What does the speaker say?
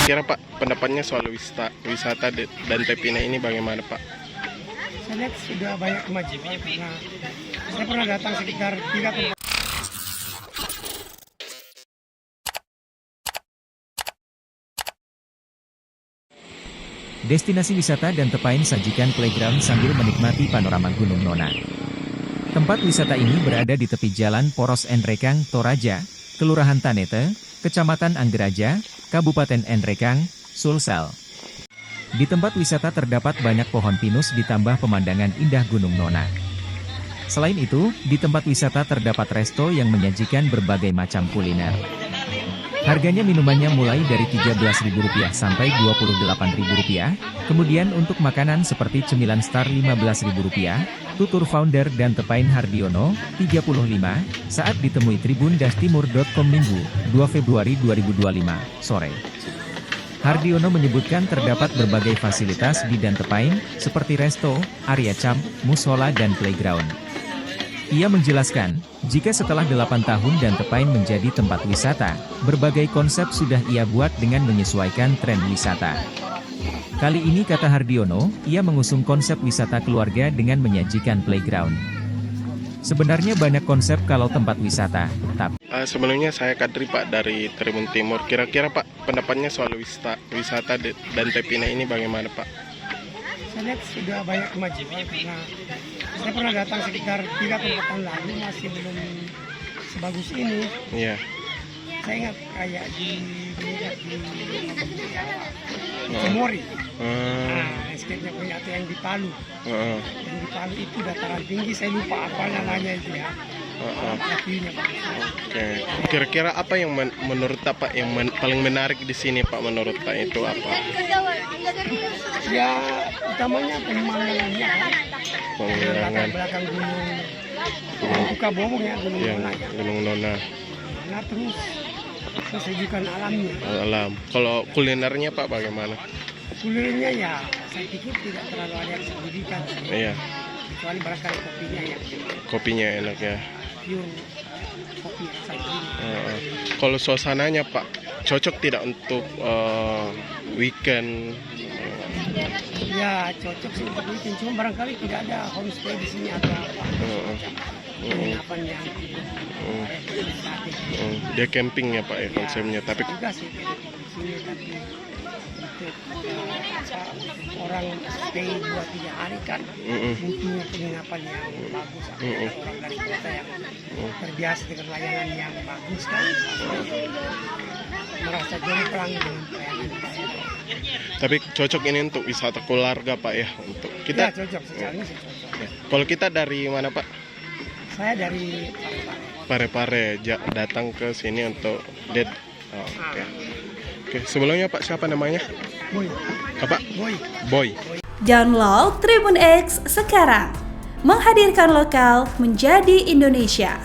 Kira-kira Pak, pendapatnya soal wisata dan Pepina ini bagaimana Pak? Saya lihat sudah banyak kemajuan karena saya pernah datang sekitar 3 tempat. Destinasi wisata dan Tepain sajikan playground sambil menikmati panorama Gunung Nona. Tempat wisata ini berada di tepi Jalan Poros Enrekang, Toraja, Kelurahan Tanete, Kecamatan Anggeraja, Kabupaten Enrekang, Sulsel. Di tempat wisata terdapat banyak pohon pinus ditambah pemandangan indah Gunung Nona. Selain itu, di tempat wisata terdapat resto yang menyajikan berbagai macam kuliner. Harganya minumannya mulai dari Rp13.000 sampai Rp28.000, kemudian untuk makanan seperti cemilan Star Rp15.000, tutur founder dan Tepain Hardiono, 35, saat ditemui tribun-timur.com Minggu, 2 Februari 2025, sore. Hardiono menyebutkan terdapat berbagai fasilitas di Dan Tepain, seperti resto, area camp, musola dan playground. Ia menjelaskan, jika setelah 8 tahun Dan Tepain menjadi tempat wisata, berbagai konsep sudah ia buat dengan menyesuaikan tren wisata. Kali ini kata Hardiono, ia mengusung konsep wisata keluarga dengan menyajikan playground. Sebenarnya banyak konsep kalau tempat wisata, tapi Sebelumnya saya Kadri Pak dari Tribun Timur. Kira-kira Pak, pendapatnya soal wisata dan Pepina ini bagaimana Pak? Saya lihat sudah banyak kemajuan karena saya pernah datang sekitar 3 tahun lalu masih belum sebagus ini. Iya. Saya ingat kayak di Cemori. Escape-nya punya atau yang di Palu. Yang di Palu itu dataran tinggi, saya lupa apa namanya itu ya. Apinya Pak. Oke. Kira-kira apa yang menurut Pak yang paling menarik di sini Pak, menurut Pak itu apa? Ya utamanya pemandangannya kan. Pemandangan. Belakang gunung Bukabobong ya, Gunung Yang Nona. Gunung Nona. Nah terus kesejukan alamnya. Alam. Kalau kulinernya Pak bagaimana? Kulinernya ya saya pikir tidak terlalu ada yang signifikan. Iya. Kecuali barangkali kopinya ya. Kopinya enak ya. Pure kopi rasa green. Kalau suasananya Pak, cocok tidak untuk weekend? Ya cocok sih untuk weekend, cuma barangkali tidak ada homestay di sini atau apa. Penginapan yang gratis. Dia camping ya Pak ya konsepnya, tapi Juga sih di sini, tapi untuk orang stay 2-3 hari kan butuh penginapan yang bagus. Orang dari kota yang terbiasa dengan layanan yang bagus kan merasa jomplang dengan pelayanan. tapi cocok ini untuk wisata keluarga Pak ya, untuk Ya kita. cocok, sekarang sih cocok. Kalau kita dari mana Pak? Saya dari Parepare. Parepare datang ke sini untuk date. Oke. Oke, sebelumnya Pak siapa namanya? Boy. Apa? Boy. Boy. Download Tribun X sekarang, menghadirkan lokal menjadi Indonesia.